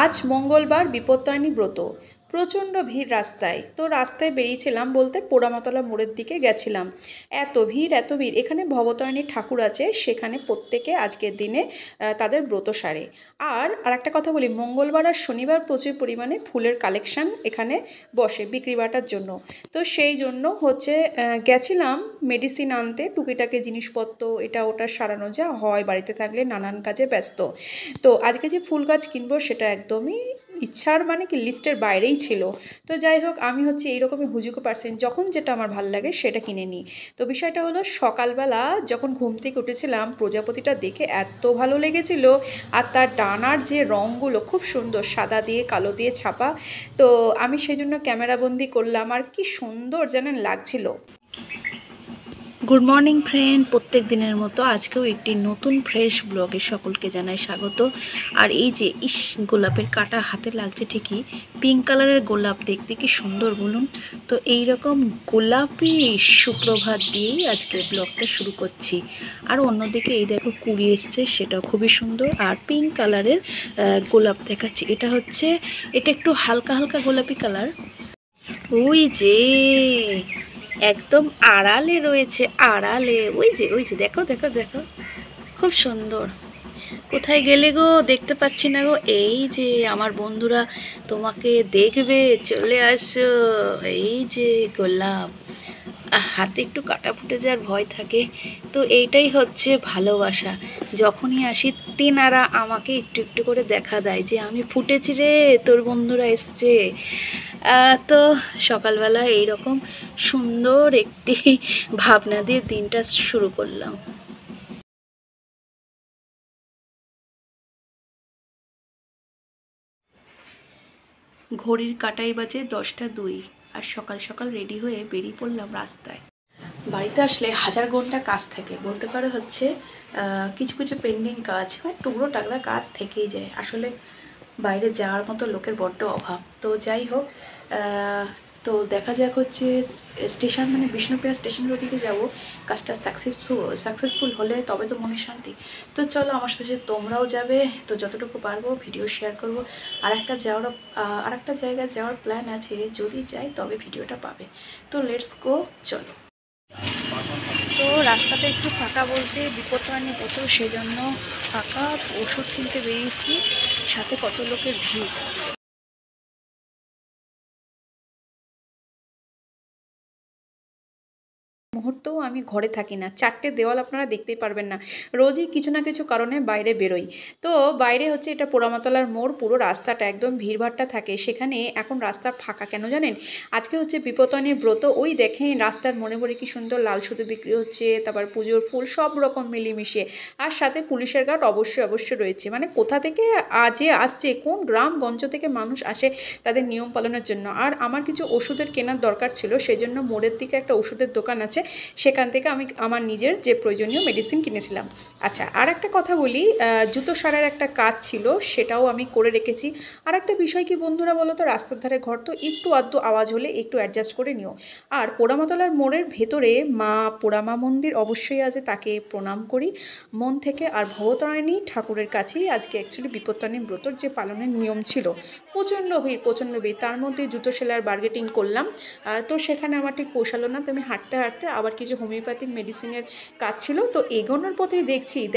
আজ মঙ্গলবার বিপত্তারিণী ব্রত। প্রচণ্ড ভিড় রাস্তায়। তো রাস্তায় বেরিয়েছিলাম বলতে পোড়ামাতলা মোড়ের দিকে গেছিলাম। এত ভিড়। এখানে ভবতারিণী ঠাকুর আছে, সেখানে প্রত্যেকে আজকের দিনে তাদের ব্রত সারে। আর আরেকটা কথা বলি, মঙ্গলবার আর শনিবার প্রচুর পরিমাণে ফুলের কালেকশান এখানে বসে বিক্রি বাটার জন্য। তো সেই জন্য হচ্ছে গেছিলাম মেডিসিন আনতে, টুকিটাকি জিনিসপত্র এটা ওটা সারানো যা হয় বাড়িতে থাকলে, নানান কাজে ব্যস্ত। তো আজকে যে ফুল গাছ কিনবো সেটা একদমই ইচ্ছার মানে কি লিস্টের বাইরেই ছিল। তো যাই হোক, আমি হচ্ছে এইরকমই হুজুকে পার্সেন্ট, যখন যেটা আমার ভালো লাগে সেটা কিনে নিই। তো বিষয়টা হলো, সকালবেলা যখন ঘুম থেকে উঠেছিলাম প্রজাপতিটা দেখে এত ভালো লেগেছিল, আর তার ডানার যে রঙগুলো খুব সুন্দর, সাদা দিয়ে কালো দিয়ে ছাপা। তো আমি সেই জন্য ক্যামেরাবন্দি করলাম, আর কি সুন্দর জানেন লাগছিল। গুড মর্নিং ফ্রেন্ড, প্রত্যেক দিনের মতো আজকেও একটি নতুন ফ্রেশ ব্লগে সকলকে জানাই স্বাগত। আর এই যে গোলাপের কাটা হাতে লাগছে ঠিকই, পিঙ্ক কালারের গোলাপ দেখতে কি সুন্দর বলুন তো। এই রকম গোলাপি সুপ্রভাত দিয়েই আজকের ব্লগটা শুরু করছি। আর অন্যদিকে এই দেখো কুড়ি এসছে, সেটাও খুবই সুন্দর। আর পিঙ্ক কালারের গোলাপ দেখাচ্ছি, এটা একটু হালকা হালকা গোলাপি কালার। ওই যে একদম আড়ালে রয়েছে, আড়ালে ওই যে দেখো দেখো দেখো, খুব সুন্দর। কোথায় গেলে গো, দেখতে পাচ্ছি না গো। এই যে আমার বন্ধুরা তোমাকে দেখবে, চলে আসো। এই যে গোলাপ, হাতে একটু কাটা ফুটে যাওয়ার ভয় থাকে, তো এইটাই হচ্ছে ভালোবাসা। যখনই আসি তেনারা আমাকে একটু একটু করে দেখা দেয় যে আমি ফুটেছি রে, তোর বন্ধুরা এসছে। তো সকালবেলা এইরকম সুন্দর একটি ভাবনা দিয়ে দিনটা শুরু করলাম। ঘড়ির কাটাই বাজে 10টা 2, আর সকাল সকাল রেডি হয়ে বেরিয়ে পড়লাম রাস্তায়। বাড়িতে আসলে হাজার ঘন্টা কাজ থেকে বলতে পারে হচ্ছে, কিছু কিছু পেন্ডিং কাজ বা টুকরো টাকরা কাজ থেকেই যায়। আসলে বাইরে যাওয়ার মতো লোকের বড্ড অভাব। তো যাই হোক, তো দেখা যাক হচ্ছে স্টেশন মানে বিষ্ণুপ্রিয়া স্টেশনের ওদিকে যাবো। কাজটা সাকসেসফুল হলে তবে তো মনে শান্তি। তো চলো আমার সাথে যে তোমরাও যাবে, তো যতটুকু পারবো ভিডিও শেয়ার করবো। আর একটা জায়গায় যাওয়ার প্ল্যান আছে, যদি যাই তবে ভিডিওটা পাবে। তো লেটস গো, চলো। তো রাস্তাটা একটু ফাঁকা বলতে বিপত্তারিণী ব্রত, সেজন্য ফাঁকা। ওষুধ কিনতে বেরিয়েছি, সাথে কত লোকের ভিড়। মুহূর্তেও আমি ঘরে থাকি না, চারটে দেওয়াল আপনারা দেখতেই পারবেন না। রোজই কিছু না কিছু কারণে বাইরে বেরোই। তো বাইরে হচ্ছে এটা পোড়ামাতলার মোড়, পুরো রাস্তাটা একদম ভিড়ভাট্টা থাকে সেখানে। এখন রাস্তা ফাঁকা কেন জানেন? আজকে হচ্ছে বিপত্তারিণীর ব্রত। ওই দেখেন রাস্তার মোড়ে মোড়ে কি সুন্দর লাল সুতো বিক্রি হচ্ছে, তারপর পুজোর ফুল সব রকম মিলিমিশিয়ে। আর সাথে পুলিশের গার্ড অবশ্যই রয়েছে। মানে কোথা থেকে আসছে, কোন গ্রামগঞ্জ থেকে মানুষ আসে তাদের নিয়ম পালনের জন্য। আর আমার কিছু ওষুধের কেনার দরকার ছিল, সেজন্য মোড়ের দিকে একটা ওষুধের দোকান আছে, সেখান থেকে আমি আমার নিজের যে প্রয়োজনীয় মেডিসিন কিনেছিলাম। আচ্ছা, আর একটা কথা বলি, জুতো সারার একটা কাজ ছিল, সেটাও আমি করে রেখেছি। আর একটা বিষয় কি বন্ধুরা বলো তো, রাস্তার ধারে ঘর তো একটু আধটু আওয়াজ হলে একটু অ্যাডজাস্ট করে নিও। আর পোড়ামাতলার মোড়ের ভেতরে মা পোড়ামা মন্দির অবশ্যই আছে, তাকে প্রণাম করি মন থেকে। আর ভবতারিণী ঠাকুরের কাছেই আজকে অ্যাকচুয়ালি বিপত্তারিণী ব্রতর যে পালনের নিয়ম ছিল। প্রচণ্ড ভিড়, তার মধ্যে জুতো সেলার বার্গেটিং করলাম। তো সেখানে আমার ঠিক পোষালো না, তো আমি হাঁটতে আবার কিছু হোমিওপ্যাথিক মেডিসিনের কাজ ছিল। তো এগোনোর পথেই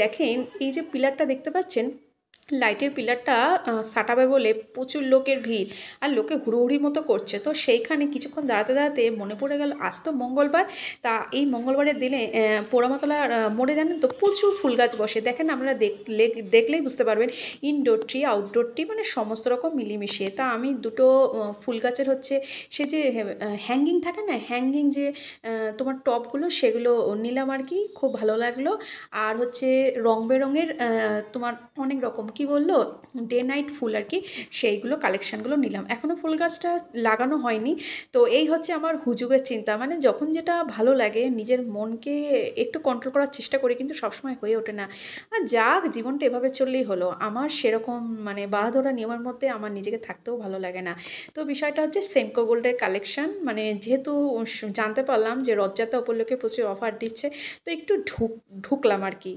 দেখেন এই যে পিলারটা দেখতে পাচ্ছেন, লাইটের পিলারটা সাটাবে বলে প্রচুর লোকের ভিড়, আর লোকে হুড়োহুড়ি মতো করছে। তো সেইখানে কিছুক্ষণ দাঁড়াতে মনে পড়ে গেল আজ তো মঙ্গলবার। তা এই মঙ্গলবারের দিনে পোড়ামাতলার মোড়ে জানেন তো প্রচুর ফুল গাছ বসে। দেখেন আপনারা দেখলেই বুঝতে পারবেন, ইনডোর ট্রি আউটডোর ট্রি মানে সমস্ত রকম মিলিমিশিয়ে। তা আমি দুটো ফুল গাছের হচ্ছে সে যে হ্যাঙ্গিং থাকে না, হ্যাঙ্গিং যে তোমার টপগুলো, সেগুলো নিলাম আর কি, খুব ভালো লাগলো। আর হচ্ছে রং বেরঙের তোমার অনেক রকম কি বললো, ডে নাইট ফুল আর কি, সেইগুলো কালেকশানগুলো নিলাম। এখনও ফুল গাছটা লাগানো হয়নি। তো এই হচ্ছে আমার হুজুগের চিন্তা, মানে যখন যেটা ভালো লাগে নিজের মনকে একটু কন্ট্রোল করার চেষ্টা করি, কিন্তু সবসময় হয়ে ওঠে না। আর যাক, জীবনটা এভাবে চললেই হলো। আমার সেরকম মানে বাঁধা নিয়মের মধ্যে আমার নিজেকে থাকতেও ভালো লাগে না। তো বিষয়টা হচ্ছে সেনকো গোল্ডের কালেকশান, মানে যেহেতু জানতে পারলাম যে রথযাত্রা উপলক্ষে প্রচুর অফার দিচ্ছে, তো একটু ঢুকলাম আর কি।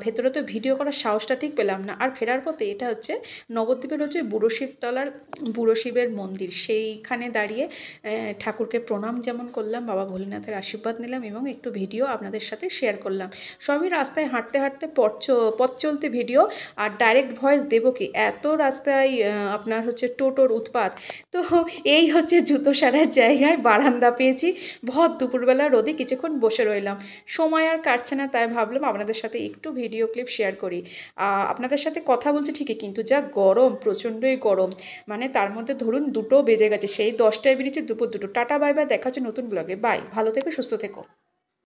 ভেতরে তো ভিডিও করার সাহসটা ঠিক পেলাম না। আর ফেরার ফেরার পথে এটা হচ্ছে নবদ্বীপের হচ্ছে বুড়ো শিবতলার বুড়ো শিবের মন্দির, সেইখানে দাঁড়িয়ে ঠাকুরকে প্রণাম যেমন করলাম, বাবা ভোলেনাথের আশীর্বাদ নিলাম এবং একটু ভিডিও আপনাদের সাথে শেয়ার করলাম। সবই রাস্তায় হাঁটতে হাঁটতে পথ চলতে ভিডিও, আর ডাইরেক্ট ভয়েস দেবো কি, এত রাস্তায় আপনার হচ্ছে টোটোর উৎপাত। তো এই হচ্ছে জুতো সারার জায়গায় বারান্দা পেয়েছি, ভর দুপুরবেলা রোদে কিছুক্ষণ বসে রইলাম, সময় আর কাটছে না, তাই ভাবলাম আপনাদের সাথে একটু ভিডিও ক্লিপ শেয়ার করি। আপনাদের সাথে কথা বলছি ঠিকই, কিন্তু যা গরম, প্রচণ্ডই গরম, মানে তার মধ্যে ধরুন 2টো বেজে গেছে, সেই 10টায় বেরিয়েছে, দুপুর 2টো। টাটা বাই বাই, দেখা হচ্ছে নতুন ব্লগে, বাই, ভালো থেকো, সুস্থ থেকো।